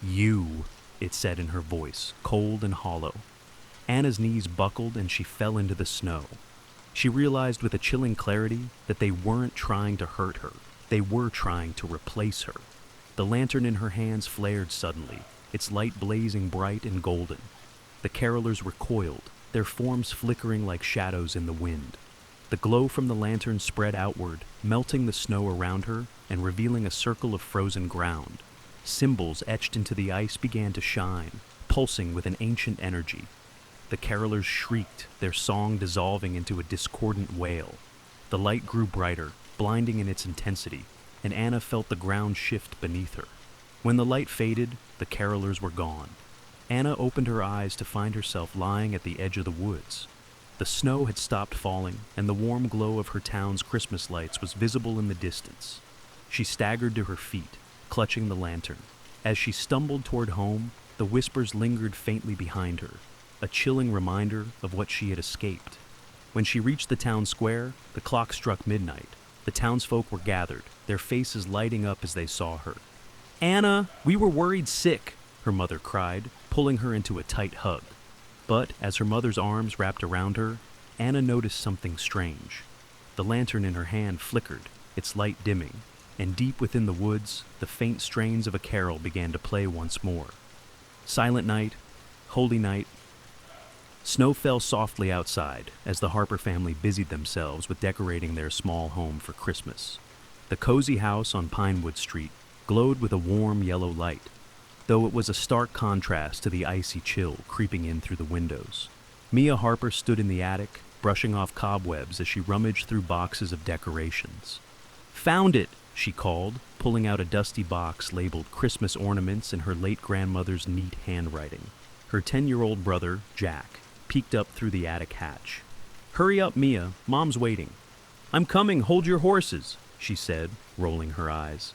"You," it said in her voice, cold and hollow. Anna's knees buckled and she fell into the snow. She realized with a chilling clarity that they weren't trying to hurt her. They were trying to replace her. The lantern in her hands flared suddenly, its light blazing bright and golden. The carolers recoiled, their forms flickering like shadows in the wind. The glow from the lantern spread outward, melting the snow around her and revealing a circle of frozen ground. Symbols etched into the ice began to shine, pulsing with an ancient energy. The carolers shrieked, their song dissolving into a discordant wail. The light grew brighter, blinding in its intensity, and Anna felt the ground shift beneath her. When the light faded, the carolers were gone. Anna opened her eyes to find herself lying at the edge of the woods. The snow had stopped falling, and the warm glow of her town's Christmas lights was visible in the distance. She staggered to her feet, clutching the lantern. As she stumbled toward home, the whispers lingered faintly behind her, a chilling reminder of what she had escaped. When she reached the town square, the clock struck midnight. The townsfolk were gathered, their faces lighting up as they saw her. "Anna, we were worried sick," her mother cried, pulling her into a tight hug. But as her mother's arms wrapped around her, Anna noticed something strange. The lantern in her hand flickered, its light dimming, and deep within the woods, the faint strains of a carol began to play once more. Silent night, holy night. Snow fell softly outside as the Harper family busied themselves with decorating their small home for Christmas. The cozy house on Pinewood Street glowed with a warm yellow light, though it was a stark contrast to the icy chill creeping in through the windows. Mia Harper stood in the attic, brushing off cobwebs as she rummaged through boxes of decorations. "Found it!" she called, pulling out a dusty box labeled Christmas ornaments in her late grandmother's neat handwriting. Her 10-year-old brother, Jack, peeked up through the attic hatch. "Hurry up, Mia, Mom's waiting." "I'm coming, hold your horses," she said, rolling her eyes.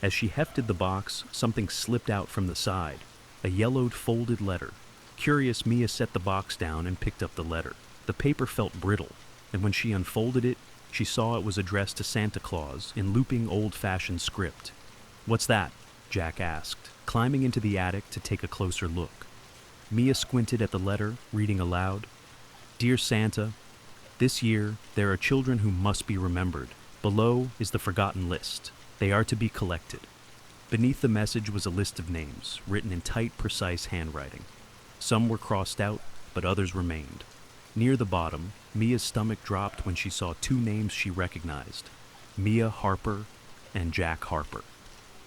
As she hefted the box, something slipped out from the side, a yellowed folded letter. Curious, Mia set the box down and picked up the letter. The paper felt brittle, and when she unfolded it, she saw it was addressed to Santa Claus in looping old-fashioned script. "What's that?" Jack asked, climbing into the attic to take a closer look. Mia squinted at the letter, reading aloud. "Dear Santa, this year there are children who must be remembered. Below is the forgotten list. They are to be collected." Beneath the message was a list of names, written in tight, precise handwriting. Some were crossed out, but others remained. Near the bottom, Mia's stomach dropped when she saw two names she recognized, Mia Harper and Jack Harper.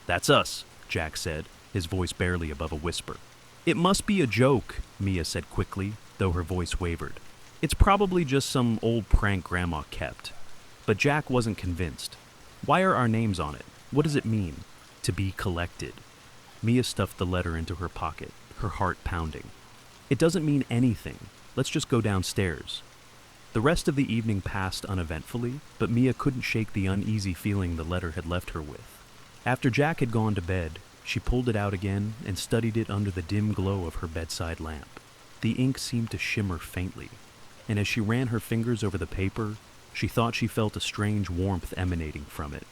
"That's us," Jack said, his voice barely above a whisper. "It must be a joke," Mia said quickly, though her voice wavered. "It's probably just some old prank Grandma kept." But Jack wasn't convinced. "Why are our names on it? What does it mean? To be collected?" Mia stuffed the letter into her pocket, her heart pounding. "It doesn't mean anything. Let's just go downstairs." The rest of the evening passed uneventfully, but Mia couldn't shake the uneasy feeling the letter had left her with. After Jack had gone to bed, she pulled it out again and studied it under the dim glow of her bedside lamp. The ink seemed to shimmer faintly, and as she ran her fingers over the paper, she thought she felt a strange warmth emanating from it.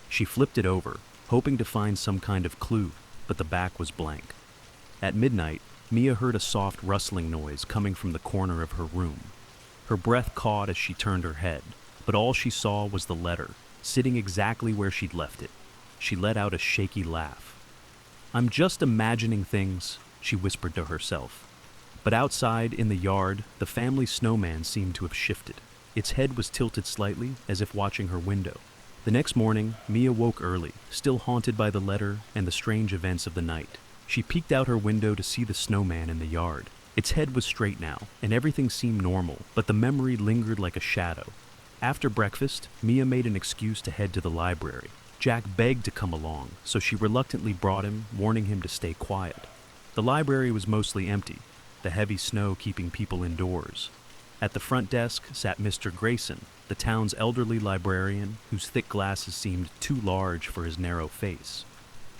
She flipped it over, hoping to find some kind of clue, but the back was blank. At midnight, Mia heard a soft rustling noise coming from the corner of her room. Her breath caught as she turned her head, but all she saw was the letter, sitting exactly where she'd left it. She let out a shaky laugh. "I'm just imagining things," she whispered to herself. But outside, in the yard, the family snowman seemed to have shifted. Its head was tilted slightly, as if watching her window. The next morning, Mia woke early, still haunted by the letter and the strange events of the night. She peeked out her window to see the snowman in the yard. Its head was straight now, and everything seemed normal, but the memory lingered like a shadow. After breakfast, Mia made an excuse to head to the library. Jack begged to come along, so she reluctantly brought him, warning him to stay quiet. The library was mostly empty, the heavy snow keeping people indoors. At the front desk sat Mr. Grayson, the town's elderly librarian, whose thick glasses seemed too large for his narrow face.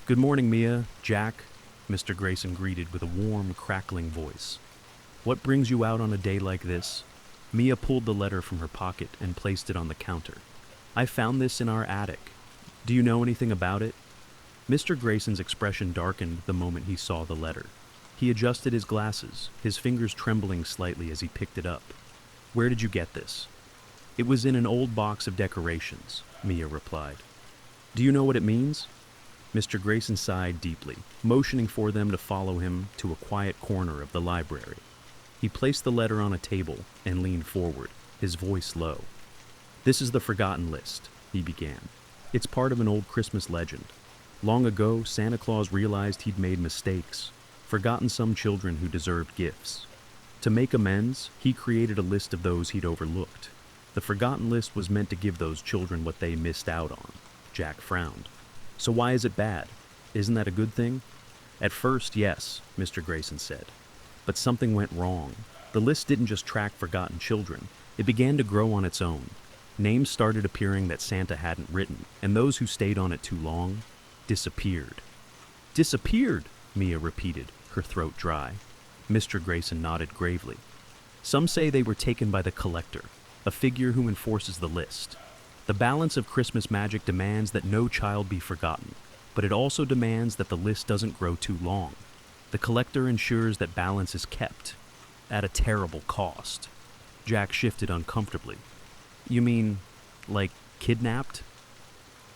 "Good morning, Mia, Jack," Mr. Grayson greeted with a warm, crackling voice. "What brings you out on a day like this?" Mia pulled the letter from her pocket and placed it on the counter. "I found this in our attic. Do you know anything about it?" Mr. Grayson's expression darkened the moment he saw the letter. He adjusted his glasses, his fingers trembling slightly as he picked it up. "Where did you get this?" "It was in an old box of decorations," Mia replied. "Do you know what it means?" Mr. Grayson sighed deeply, motioning for them to follow him to a quiet corner of the library. He placed the letter on a table and leaned forward, his voice low. "This is the forgotten list," he began. "It's part of an old Christmas legend. Long ago, Santa Claus realized he'd made mistakes, forgotten some children who deserved gifts. To make amends, he created a list of those he'd overlooked. The forgotten list was meant to give those children what they missed out on." Jack frowned. "So why is it bad? Isn't that a good thing?" "At first, yes," Mr. Grayson said. "But something went wrong. The list didn't just track forgotten children. It began to grow on its own. Names started appearing that Santa hadn't written, and those who stayed on it too long disappeared." "Disappeared?" Mia repeated, her throat dry. Mr. Grayson nodded gravely. "Some say they were taken by the collector, a figure who enforces the list. The balance of Christmas magic demands that no child be forgotten, but it also demands that the list doesn't grow too long. The collector ensures that balance is kept, at a terrible cost." Jack shifted uncomfortably. "You mean, like, kidnapped?"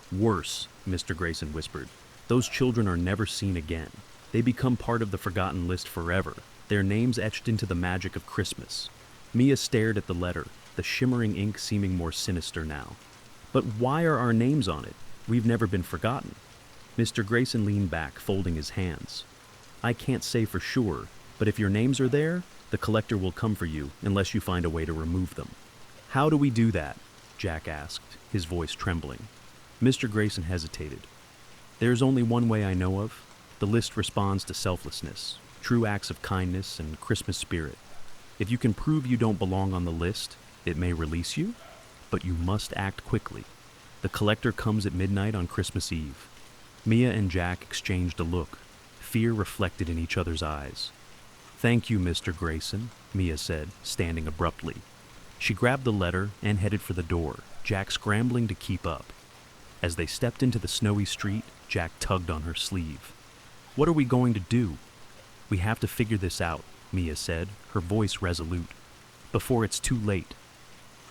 "Worse," Mr. Grayson whispered. "Those children are never seen again. They become part of the forgotten list forever, their names etched into the magic of Christmas." Mia stared at the letter, the shimmering ink seeming more sinister now. "But why are our names on it? We've never been forgotten." Mr. Grayson leaned back, folding his hands. "I can't say for sure, but if your names are there, the collector will come for you unless you find a way to remove them." "How do we do that?" Jack asked, his voice trembling. Mr. Grayson hesitated. "There's only one way I know of. The list responds to selflessness, true acts of kindness, and Christmas spirit. If you can prove you don't belong on the list, it may release you, but you must act quickly. The collector comes at midnight on Christmas Eve." Mia and Jack exchanged a look, fear reflected in each other's eyes. "Thank you, Mr. Grayson," Mia said, standing abruptly. She grabbed the letter and headed for the door, Jack scrambling to keep up. As they stepped into the snowy street, Jack tugged on her sleeve. "What are we going to do?" "We have to figure this out," Mia said, her voice resolute. "Before it's too late."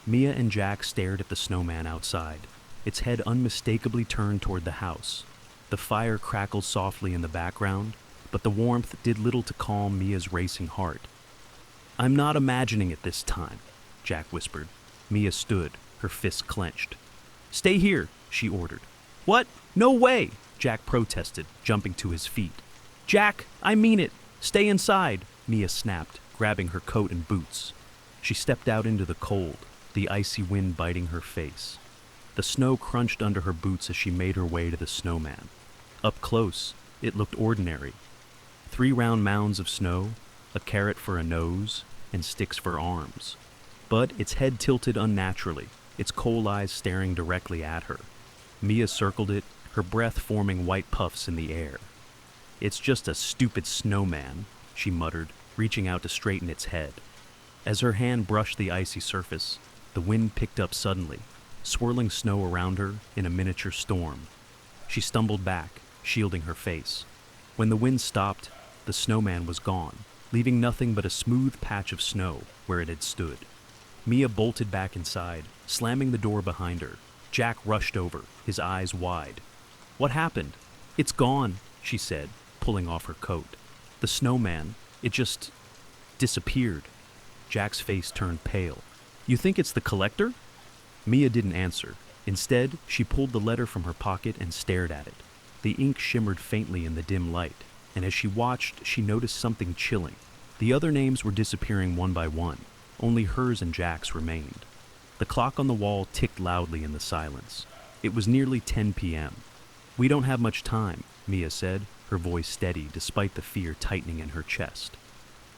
Mia and Jack stared at the snowman outside, its head unmistakably turned toward the house. The fire crackled softly in the background, but the warmth did little to calm Mia's racing heart. "I'm not imagining it this time," Jack whispered. Mia stood, her fists clenched. "Stay here," she ordered. "What? No way!" Jack protested, jumping to his feet. "Jack, I mean it! Stay inside!" Mia snapped, grabbing her coat and boots. She stepped out into the cold, the icy wind biting her face. The snow crunched under her boots as she made her way to the snowman. Up close, it looked ordinary. 3 round mounds of snow, a carrot for a nose, and sticks for arms. But its head tilted unnaturally, its coal eyes staring directly at her. Mia circled it, her breath forming white puffs in the air. "It's just a stupid snowman," she muttered, reaching out to straighten its head. As her hand brushed the icy surface, the wind picked up suddenly, swirling snow around her in a miniature storm. She stumbled back, shielding her face. When the wind stopped, the snowman was gone, leaving nothing but a smooth patch of snow where it had stood. Mia bolted back inside, slamming the door behind her. Jack rushed over, his eyes wide. "What happened?" "It's gone," she said, pulling off her coat. "The snowman, it just disappeared." Jack's face turned pale. "You think it's the collector?" Mia didn't answer. Instead, she pulled the letter from her pocket and stared at it. The ink shimmered faintly in the dim light, and as she watched, she noticed something chilling. The other names were disappearing one by one. Only hers and Jack's remained. The clock on the wall ticked loudly in the silence. It was nearly 10 p.m. "We don't have much time," Mia said, her voice steady despite the fear tightening in her chest.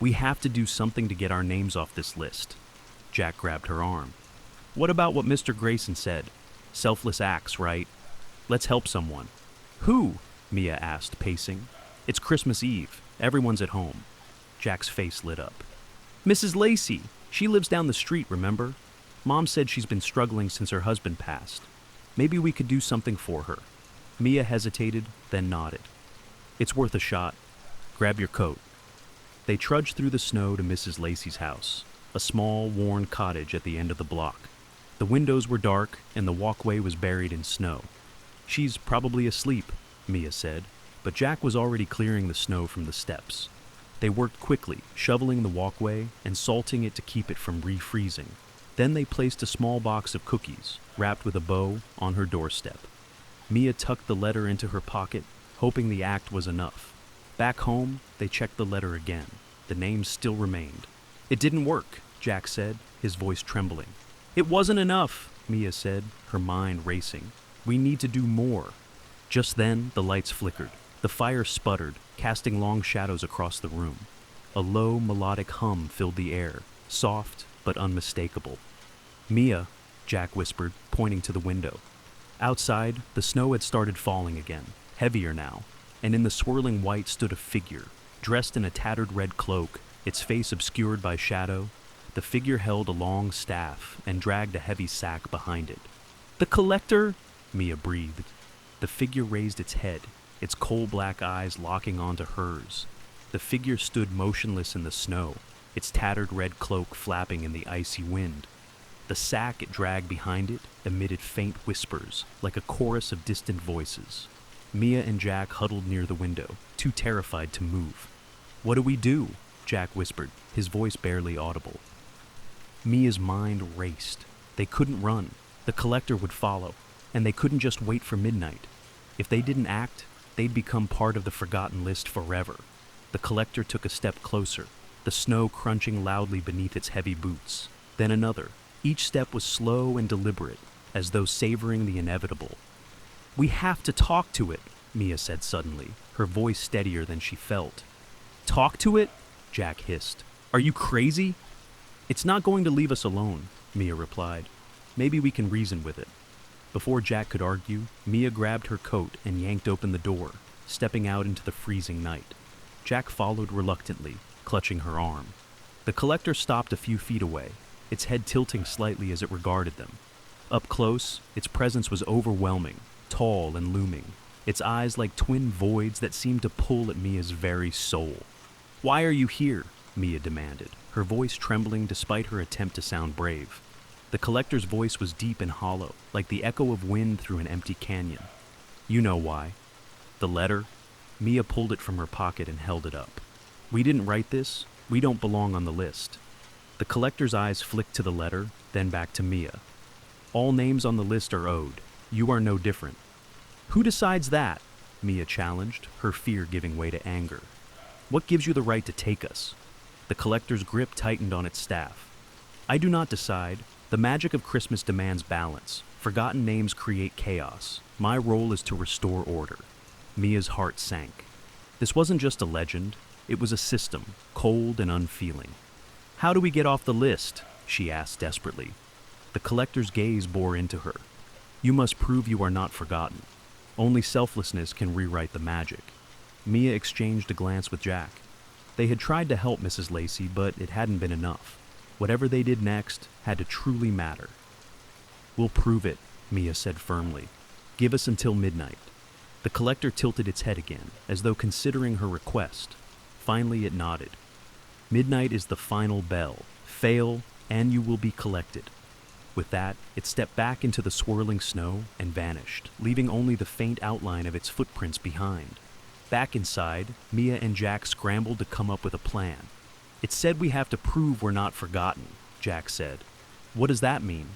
"We have to do something to get our names off this list." Jack grabbed her arm. "What about what Mr. Grayson said? Selfless acts, right? Let's help someone." "Who?" Mia asked, pacing. "It's Christmas Eve. Everyone's at home." Jack's face lit up. "Mrs. Lacey. She lives down the street, remember? Mom said she's been struggling since her husband passed. Maybe we could do something for her." Mia hesitated, then nodded. "It's worth a shot. Grab your coat." They trudged through the snow to Mrs. Lacey's house, a small, worn cottage at the end of the block. The windows were dark, and the walkway was buried in snow. "She's probably asleep," Mia said, but Jack was already clearing the snow from the steps. They worked quickly, shoveling the walkway and salting it to keep it from refreezing. Then they placed a small box of cookies, wrapped with a bow, on her doorstep. Mia tucked the letter into her pocket, hoping the act was enough. Back home, they checked the letter again. The names still remained. "It didn't work," Jack said, his voice trembling. "It wasn't enough," Mia said, her mind racing. "We need to do more." Just then, the lights flickered. The fire sputtered, casting long shadows across the room. A low, melodic hum filled the air, soft but unmistakable. "Mia," Jack whispered, pointing to the window. Outside, the snow had started falling again, heavier now, and in the swirling white stood a figure, dressed in a tattered red cloak, its face obscured by shadow. The figure held a long staff and dragged a heavy sack behind it. "The collector?" Mia breathed. The figure raised its head, its coal-black eyes locking onto hers. The figure stood motionless in the snow, its tattered red cloak flapping in the icy wind. The sack it dragged behind it emitted faint whispers, like a chorus of distant voices. Mia and Jack huddled near the window, too terrified to move. "What do we do?" Jack whispered, his voice barely audible. Mia's mind raced. They couldn't run. The collector would follow, and they couldn't just wait for midnight. If they didn't act, they'd become part of the forgotten list forever. The collector took a step closer, the snow crunching loudly beneath its heavy boots. Then another. Each step was slow and deliberate, as though savoring the inevitable. "We have to talk to it," Mia said suddenly, her voice steadier than she felt. "Talk to it?" Jack hissed. "Are you crazy?" "It's not going to leave us alone," Mia replied. "Maybe we can reason with it." Before Jack could argue, Mia grabbed her coat and yanked open the door, stepping out into the freezing night. Jack followed reluctantly, clutching her arm. The collector stopped a few feet away, its head tilting slightly as it regarded them. Up close, its presence was overwhelming, tall and looming, its eyes like twin voids that seemed to pull at Mia's very soul. "Why are you here?" Mia demanded, her voice trembling despite her attempt to sound brave. The collector's voice was deep and hollow, like the echo of wind through an empty canyon. "You know why." "The letter?" Mia pulled it from her pocket and held it up. "We didn't write this. We don't belong on the list." The collector's eyes flicked to the letter, then back to Mia. "All names on the list are owed. You are no different." "Who decides that?" Mia challenged, her fear giving way to anger. "What gives you the right to take us?" The collector's grip tightened on its staff. "I do not decide. The magic of Christmas demands balance. Forgotten names create chaos. My role is to restore order." Mia's heart sank. This wasn't just a legend. It was a system, cold and unfeeling. "How do we get off the list?" she asked desperately. The collector's gaze bore into her. "You must prove you are not forgotten. Only selflessness can rewrite the magic." Mia exchanged a glance with Jack. They had tried to help Mrs. Lacey, but it hadn't been enough. Whatever they did next had to truly matter. "We'll prove it," Mia said firmly. "Give us until midnight." The collector tilted its head again, as though considering her request. Finally it nodded. "Midnight is the final bell. Fail, and you will be collected." With that, it stepped back into the swirling snow and vanished, leaving only the faint outline of its footprints behind. Back inside, Mia and Jack scrambled to come up with a plan. "It said we have to prove we're not forgotten," Jack said. "What does that mean?"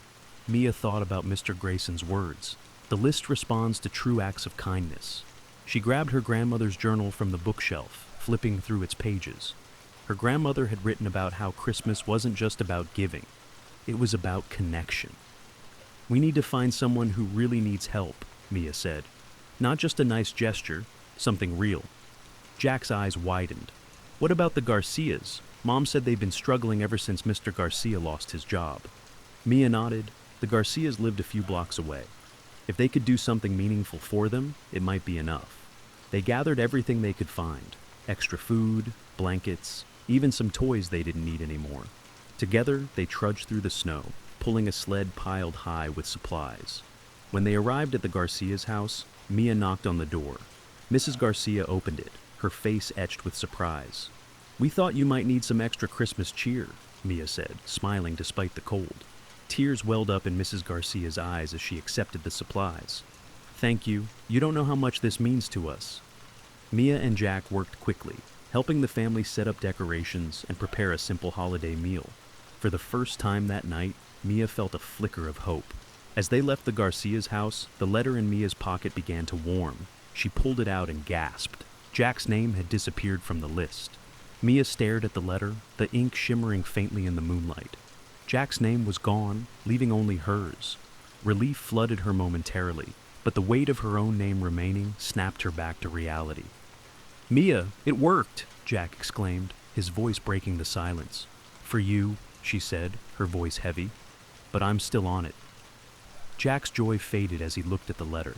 Mia thought about Mr. Grayson's words. The list responds to true acts of kindness. She grabbed her grandmother's journal from the bookshelf, flipping through its pages. Her grandmother had written about how Christmas wasn't just about giving. It was about connection. "We need to find someone who really needs help," Mia said. "Not just a nice gesture, something real." Jack's eyes widened. "What about the Garcias? Mom said they've been struggling ever since Mr. Garcia lost his job." Mia nodded. The Garcias lived a few blocks away. If they could do something meaningful for them, it might be enough. They gathered everything they could find: extra food, blankets, even some toys they didn't need anymore. Together, they trudged through the snow, pulling a sled piled high with supplies. When they arrived at the Garcia's house, Mia knocked on the door. Mrs. Garcia opened it, her face etched with surprise. "We thought you might need some extra Christmas cheer," Mia said, smiling despite the cold. Tears welled up in Mrs. Garcia's eyes as she accepted the supplies. "Thank you. You don't know how much this means to us." Mia and Jack worked quickly, helping the family set up decorations and prepare a simple holiday meal. For the first time that night, Mia felt a flicker of hope. As they left the Garcia's house, the letter in Mia's pocket began to warm. She pulled it out and gasped. Jack's name had disappeared from the list. Mia stared at the letter, the ink shimmering faintly in the moonlight. Jack's name was gone, leaving only hers. Relief flooded her momentarily, but the weight of her own name remaining snapped her back to reality. "Mia, it worked!" Jack exclaimed, his voice breaking the silence. "For you," she said, her voice heavy, "but I'm still on it." Jack's joy faded as he looked at the letter.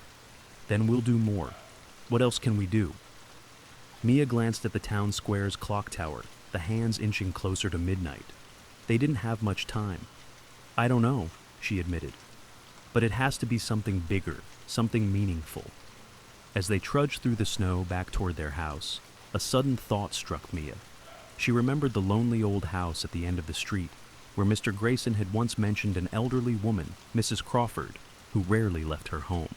"Then we'll do more. What else can we do?" Mia glanced at the town square's clock tower, the hands inching closer to midnight. They didn't have much time. "I don't know," she admitted. "But it has to be something bigger, something meaningful." As they trudged through the snow back toward their house, a sudden thought struck Mia. She remembered the lonely old house at the end of the street, where Mr. Grayson had once mentioned an elderly woman, Mrs. Crawford, who rarely left her home.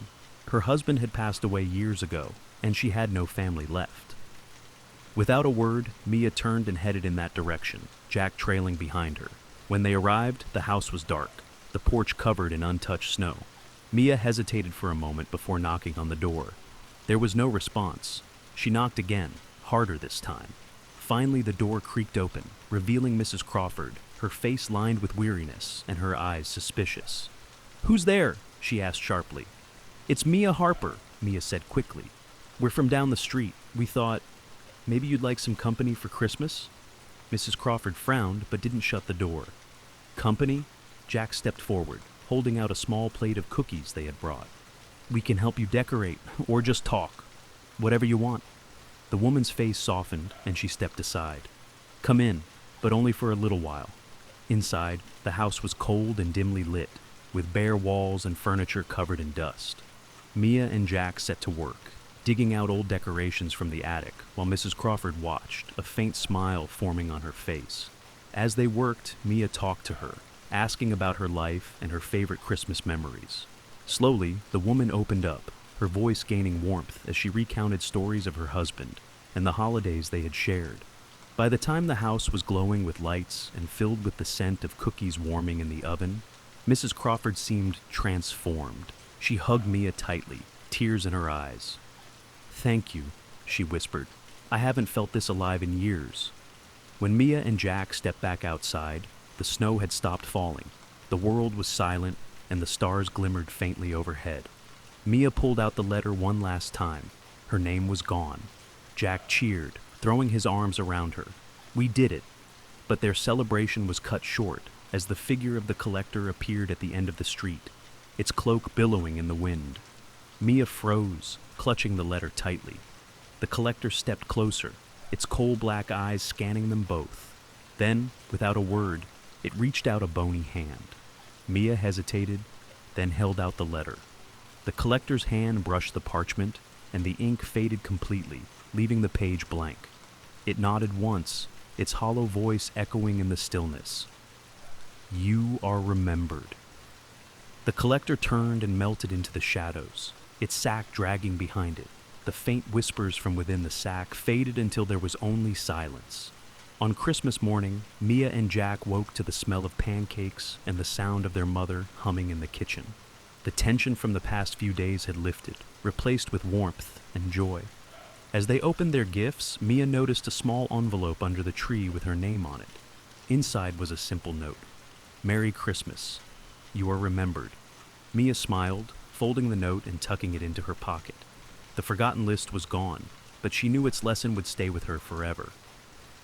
Her husband had passed away years ago, and she had no family left. Without a word, Mia turned and headed in that direction, Jack trailing behind her. When they arrived, the house was dark, the porch covered in untouched snow. Mia hesitated for a moment before knocking on the door. There was no response. She knocked again, harder this time. Finally, the door creaked open, revealing Mrs. Crawford, her face lined with weariness and her eyes suspicious. "Who's there?" she asked sharply. "It's Mia Harper," Mia said quickly. "We're from down the street. We thought, maybe you'd like some company for Christmas?" Mrs. Crawford frowned but didn't shut the door. "Company?" Jack stepped forward, holding out a small plate of cookies they had brought. "We can help you decorate, or just talk. Whatever you want." The woman's face softened and she stepped aside. "Come in, but only for a little while." Inside, the house was cold and dimly lit, with bare walls and furniture covered in dust. Mia and Jack set to work, digging out old decorations from the attic, while Mrs. Crawford watched, a faint smile forming on her face. As they worked, Mia talked to her, asking about her life and her favorite Christmas memories. Slowly, the woman opened up, her voice gaining warmth as she recounted stories of her husband and the holidays they had shared. By the time the house was glowing with lights and filled with the scent of cookies warming in the oven, Mrs. Crawford seemed transformed. She hugged Mia tightly, tears in her eyes. "Thank you," she whispered. "I haven't felt this alive in years." When Mia and Jack stepped back outside, the snow had stopped falling. The world was silent, and the stars glimmered faintly overhead. Mia pulled out the letter one last time. Her name was gone. Jack cheered, throwing his arms around her. "We did it." But their celebration was cut short as the figure of the collector appeared at the end of the street, its cloak billowing in the wind. Mia froze, clutching the letter tightly. The collector stepped closer, its coal-black eyes scanning them both. Then, without a word, it reached out a bony hand. Mia hesitated, then held out the letter. The collector's hand brushed the parchment, and the ink faded completely, leaving the page blank. It nodded once, its hollow voice echoing in the stillness. "You are remembered." The collector turned and melted into the shadows, its sack dragging behind it. The faint whispers from within the sack faded until there was only silence. On Christmas morning, Mia and Jack woke to the smell of pancakes and the sound of their mother humming in the kitchen. The tension from the past few days had lifted, replaced with warmth and joy. As they opened their gifts, Mia noticed a small envelope under the tree with her name on it. Inside was a simple note. "Merry Christmas. You are remembered." Mia smiled, folding the note and tucking it into her pocket. The forgotten list was gone, but she knew its lesson would stay with her forever.